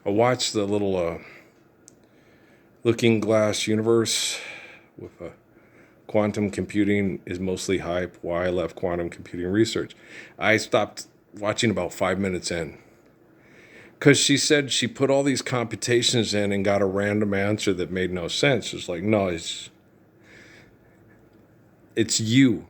I watched the little Looking Glass universe with quantum computing is mostly hype. Why I left quantum computing research. I stopped watching about 5 minutes in because she said she put all these computations in and got a random answer that made no sense. It's like, no, it's you.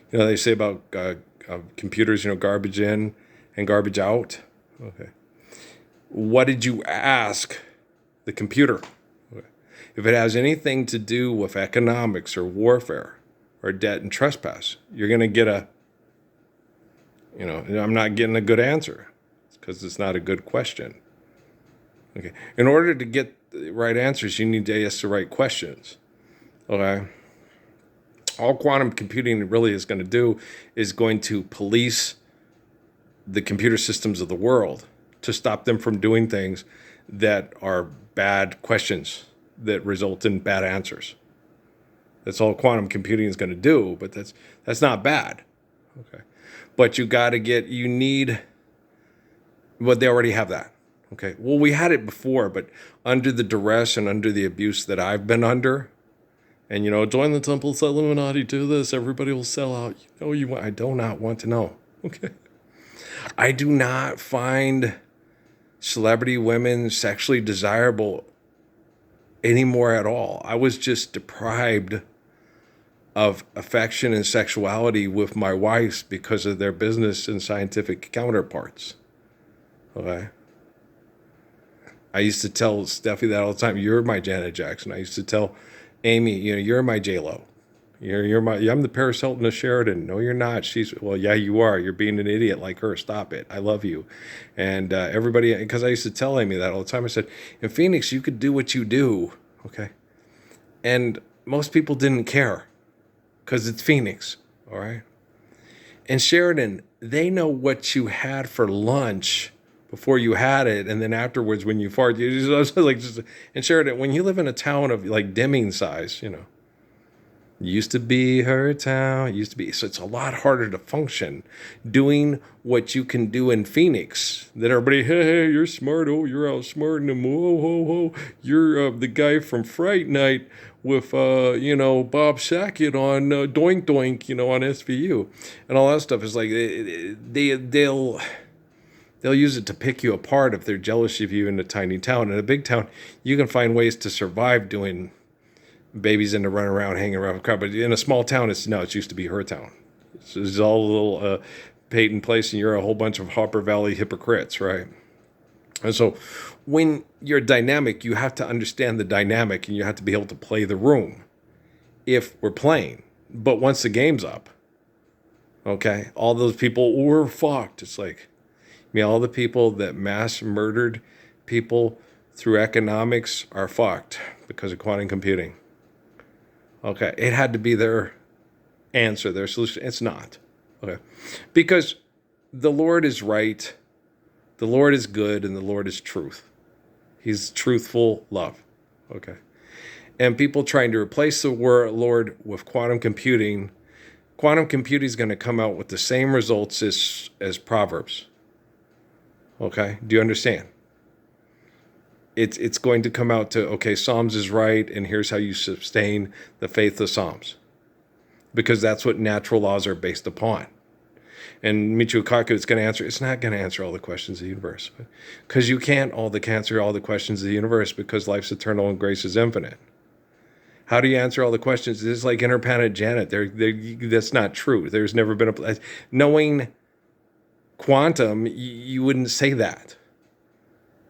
You know, they say about computers, garbage in and garbage out. Okay. What did you ask the computer? Okay. If it has anything to do with economics or warfare or debt and trespass, you're going to get I'm not getting a good answer because it's not a good question. Okay. In order to get the right answers, you need to ask the right questions. Okay. All quantum computing really is going to do is going to police the computer systems of the world to stop them from doing things that are bad questions that result in bad answers. That's all quantum computing is going to do, but that's not bad. Okay. But you need, well, they already have that. Okay. Well, we had it before, but under the duress and under the abuse that I've been under, and, join the Temple's Illuminati, do this, everybody will sell out. I do not want to know. Okay. I do not find celebrity women sexually desirable anymore at all. I was just deprived of affection and sexuality with my wives because of their business and scientific counterparts. Okay. I used to tell Steffi that all the time. You're my Janet Jackson. I used to tell Amy, you're my J-Lo. I'm the Paris Hilton of Sheridan. No, you're not. Well, yeah, you are. You're being an idiot like her. Stop it. I love you. And everybody, because I used to tell Amy that all the time. I said, in Phoenix, you could do what you do. Okay. And most people didn't care because it's Phoenix. All right. And Sheridan, they know what you had for lunch before you had it, and then afterwards when you fart, and Sheridan, when you live in a town of like Deming size, used to be her town, so it's a lot harder to function doing what you can do in Phoenix. That everybody, hey, you're smart, oh, you're outsmarting them, whoa, whoa, whoa, you're the guy from Fright Night with Bob Saget on Doink Doink, on SVU, and all that stuff is like they'll use it to pick you apart if they're jealous of you in a tiny town. In a big town, you can find ways to survive doing babies and to run around, hanging around with crowd. But in a small town, it's used to be her town. It's all a little Peyton Place, and you're a whole bunch of Hopper Valley hypocrites, right? And so when you're dynamic, you have to understand the dynamic, and you have to be able to play the room if we're playing. But once the game's up, okay, all those people were fucked. It's like, all the people that mass murdered people through economics are fucked because of quantum computing. Okay, it had to be their answer, their solution. It's not. Okay, because the Lord is right, the Lord is good, and the Lord is truth. He's truthful love. Okay, and people trying to replace the Lord with quantum computing is going to come out with the same results as Proverbs. Okay, do you understand? It's going to come out to, okay, Psalms is right, and here's how you sustain the faith of Psalms. Because that's what natural laws are based upon. And Michio Kaku is going to answer, it's not going to answer all the questions of the universe. Because you can't answer all the questions of the universe because life's eternal and grace is infinite. How do you answer all the questions? It's like Interplanet Janet. That's not true. There's never been knowing quantum, you wouldn't say that.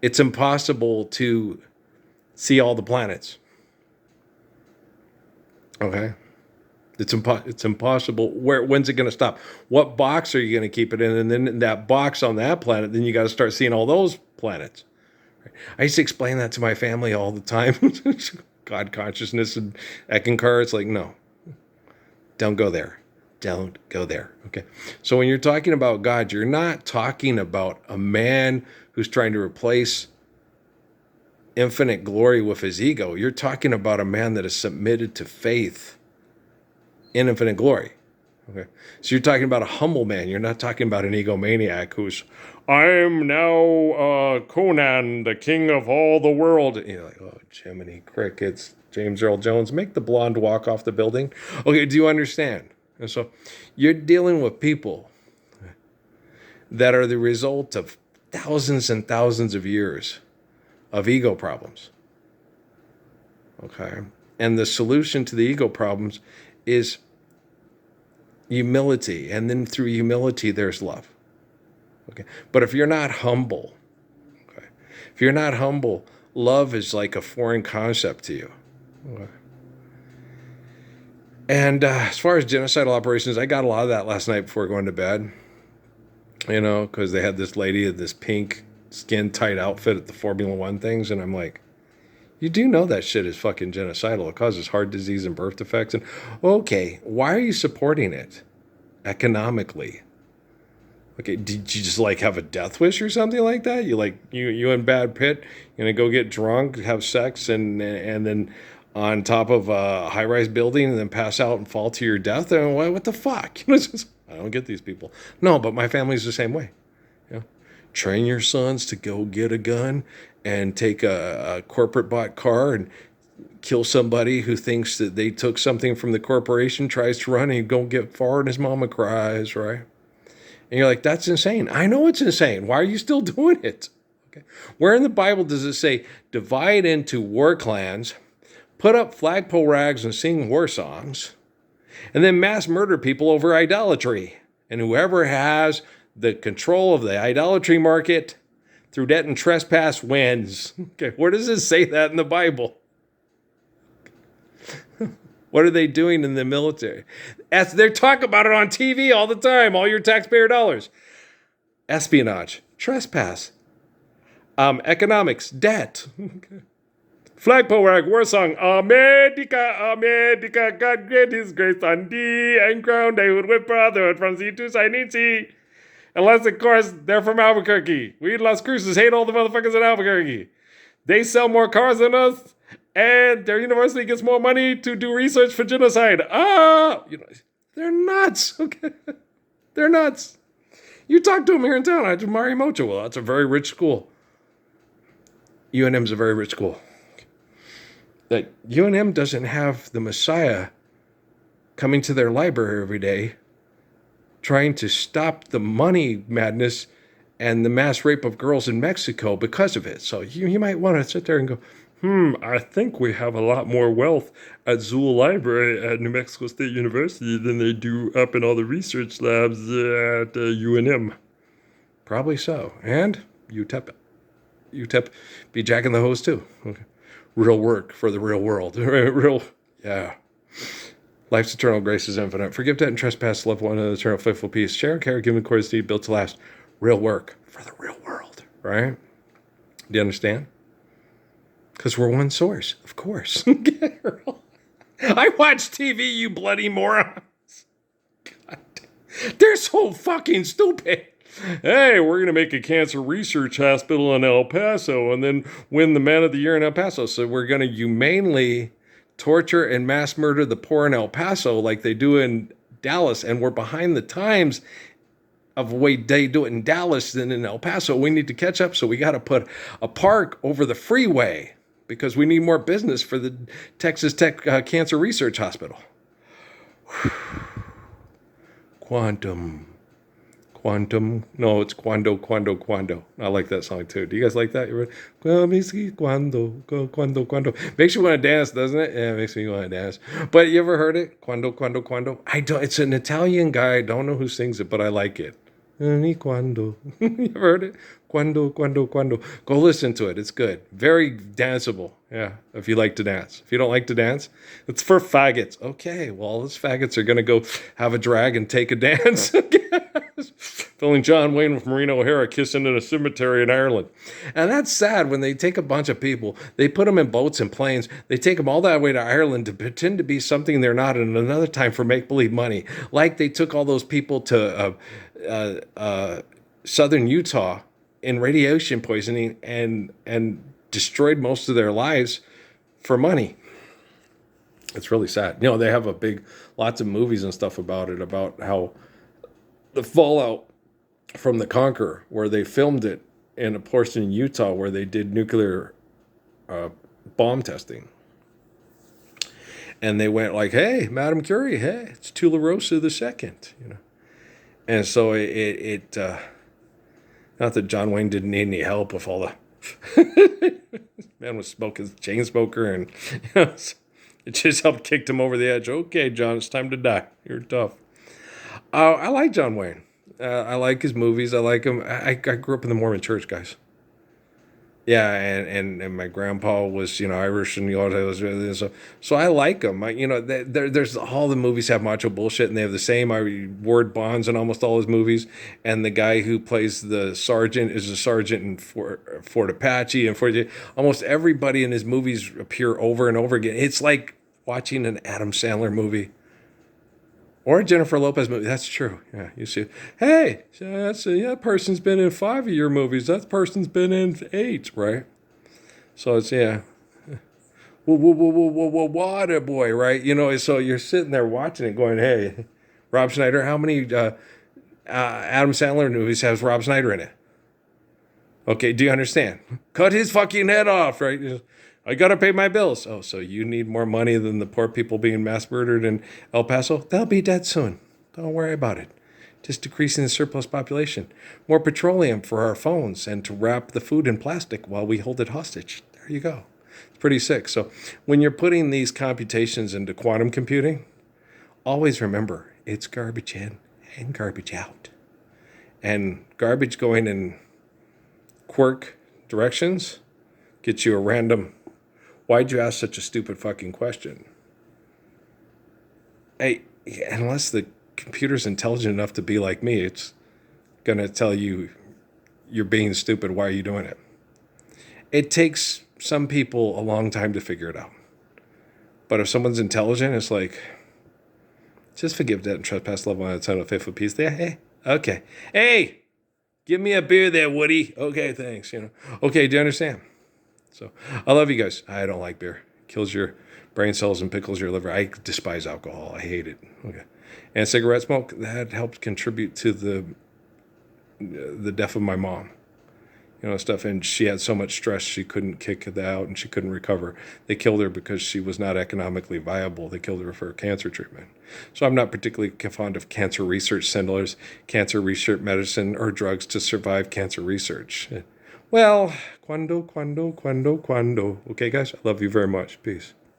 It's impossible to see all the planets. Okay? It's impossible. When's it going to stop? What box are you going to keep it in? And then in that box on that planet, then you got to start seeing all those planets. I used to explain that to my family all the time. God consciousness and Eckankar. It's like, no, don't go there. Don't go there. Okay. So when you're talking about God, you're not talking about a man who's trying to replace infinite glory with his ego. You're talking about a man that is submitted to faith in infinite glory. Okay. So you're talking about a humble man. You're not talking about an egomaniac who's, I'm now Conan, the king of all the world. And you're like, oh, Jiminy Crickets, James Earl Jones, make the blonde walk off the building. Okay, do you understand? And so you're dealing with people that are the result of thousands and thousands of years of ego problems. Okay. And the solution to the ego problems is humility. And then through humility, there's love. Okay. But if you're not humble, okay, if you're not humble, love is like a foreign concept to you. Okay. And as far as genocidal operations, I got a lot of that last night before going to bed. You know, because they had this lady in this pink skin tight outfit at the Formula One things. And I'm like, you do know that shit is fucking genocidal. It causes heart disease and birth defects. And okay, why are you supporting it economically? Okay, did you just like have a death wish or something like that? You and Brad Pitt gonna go get drunk, have sex, and then on top of a high-rise building and then pass out and fall to your death? And what the fuck? I don't get these people. No, but my family's the same way. You know, train your sons to go get a gun and take a corporate bought car and kill somebody who thinks that they took something from the corporation, tries to run, and he don't get far, and his mama cries, right? And you're like, that's insane. I know it's insane. Why are you still doing it? Okay. Where in the Bible does it say divide into war clans, put up flagpole rags and sing war songs, and then mass murder people over idolatry? And whoever has the control of the idolatry market through debt and trespass wins. Okay, where does it say that in the Bible? What are they doing in the military? They're talking about it on TV all the time, all your taxpayer dollars. Espionage, trespass, economics, debt. Okay. Flagpole rag, war song, America, America, God grant his grace on thee, and crown they would with brotherhood from sea to signing sea. Unless, of course, they're from Albuquerque. We in Las Cruces hate all the motherfuckers in Albuquerque. They sell more cars than us, and their university gets more money to do research for genocide. They're nuts. Okay, they're nuts. You talk to them here in town. I do Mari Mocha. Well, that's a very rich school. UNM's a very rich school. That UNM doesn't have the Messiah coming to their library every day trying to stop the money madness and the mass rape of girls in Mexico because of it. So you might want to sit there and go, I think we have a lot more wealth at Zool Library at New Mexico State University than they do up in all the research labs at UNM. Probably so. And UTEP be jacking the hose too. Okay. Real work for the real world. Yeah. Life's eternal, grace is infinite. Forgive debt and trespass, love one another, eternal, faithful peace. Share, care, give according to need, built to last. Real work for the real world, right? Do you understand? Because we're one source, of course. I watch TV, you bloody morons. God, they're so fucking stupid. Hey, we're going to make a cancer research hospital in El Paso and then win the Man of the Year in El Paso. So we're going to humanely torture and mass murder the poor in El Paso like they do in Dallas. And we're behind the times of the way they do it in Dallas than in El Paso. We need to catch up. So we got to put a park over the freeway because we need more business for the Texas Tech Cancer Research Hospital. No, it's Quando. I like that song too. Do you guys like that? Quando. Makes you want to dance, doesn't it? Yeah, it makes me want to dance. But you ever heard it? Quando. I don't. It's an Italian guy. I don't know who sings it, but I like it. Quando. You ever heard it? Quando. Go listen to it. It's good. Very danceable. Yeah, if you like to dance. If you don't like to dance, it's for faggots. Okay, well, those faggots are going to go have a drag and take a dance. Filling John Wayne with Maureen O'Hara kissing in a cemetery in Ireland. And that's sad when they take a bunch of people, they put them in boats and planes, they take them all that way to Ireland to pretend to be something they're not in another time for make-believe money. Like they took all those people to southern Utah in radiation poisoning and destroyed most of their lives for money. It's really sad. You know, they have lots of movies and stuff about it, about how the fallout from the Conqueror, where they filmed it in a portion in Utah where they did nuclear bomb testing. And they went like, "Hey, Madame Curie, hey, it's Tularosa the second," you know. And so not that John Wayne didn't need any help with all the man was smoking chain smoker, and you know, it just helped kicked him over the edge. Okay, John, it's time to die. You're tough. I like John Wayne. I like his movies. I like him. I grew up in the Mormon church, guys. Yeah, and my grandpa was, you know, Irish, and so I like them. You know, there's all the movies have macho bullshit, and they have the same word bonds in almost all his movies. And the guy who plays the sergeant is a sergeant in Fort Apache, and almost everybody in his movies appear over and over again. It's like watching an Adam Sandler movie. Or a Jennifer Lopez movie. That's true. Yeah, you see. Hey, that person's been in 5 of your movies. That person's been in 8, right? So it's, yeah. Water boy, right? You know, so you're sitting there watching it going, hey, Rob Schneider, how many Adam Sandler movies has Rob Schneider in it? Okay, do you understand? Cut his fucking head off, right? I gotta pay my bills. Oh, so you need more money than the poor people being mass murdered in El Paso? They'll be dead soon. Don't worry about it. Just decreasing the surplus population. More petroleum for our phones and to wrap the food in plastic while we hold it hostage. There you go. It's pretty sick. So when you're putting these computations into quantum computing, always remember it's garbage in and garbage out. And garbage going in quark directions gets you a random. Why'd you ask such a stupid fucking question? Hey, unless the computer's intelligent enough to be like me, it's going to tell you you're being stupid. Why are you doing it? It takes some people a long time to figure it out. But if someone's intelligent, it's like, just forgive debt and trespass, love one another, faithful peace. There, hey, okay. Hey, give me a beer there, Woody. Okay, thanks. You know. Okay, do you understand? So I love you guys. I don't like beer. It kills your brain cells and pickles your liver. I despise alcohol. I hate it. Okay. And cigarette smoke, that helped contribute to the death of my mom. You know, stuff. And she had so much stress she couldn't kick it out and she couldn't recover. They killed her because she was not economically viable. They killed her for cancer treatment. So I'm not particularly fond of cancer research centers, cancer research medicine, or drugs to survive cancer research. Well, Quando. Okay, guys, I love you very much. Peace.